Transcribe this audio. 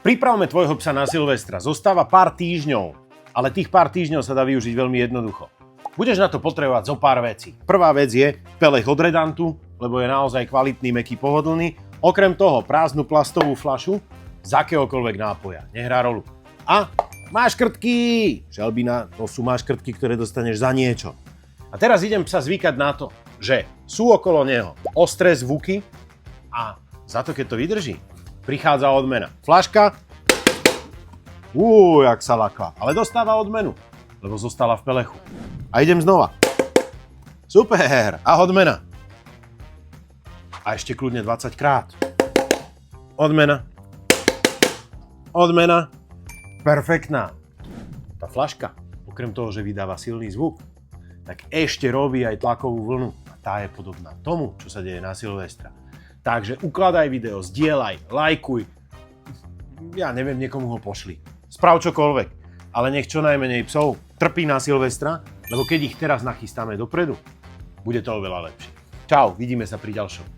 Pripravme tvojho psa na Silvestra. Zostáva pár týždňov, ale tých pár týždňov sa dá využiť veľmi jednoducho. Budeš na to potrebovať zo pár vecí. Prvá vec je pelech od Redantu, lebo je naozaj kvalitný, mäkký, pohodlný. Okrem toho prázdnu plastovú fľašu z akéhokoľvek nápoja. Nehrá rolu. A maškrtky! Želbina, to sú maškrtky, ktoré dostaneš za niečo. A teraz idem psa zvykať na to, že sú okolo neho ostré zvuky a za to, keď to vydrží, prichádza odmena. Fľaška, jak sa lakla, ale dostáva odmenu, lebo zostala v pelechu. A idem znova. Super, a odmena. A ešte kľudne 20 krát. Odmena. Odmena. Perfektná. Tá fľaška, okrem toho, že vydáva silný zvuk, tak ešte robí aj tlakovú vlnu. A tá je podobná tomu, čo sa deje na Silvestra. Takže ukladaj video, zdieľaj, lajkuj. Ja neviem, niekomu ho pošli. Sprav čokoľvek. Ale nech čo najmenej psov trpí na Silvestra, lebo keď ich teraz nachystáme dopredu, bude to oveľa lepšie. Čau, vidíme sa pri ďalšom.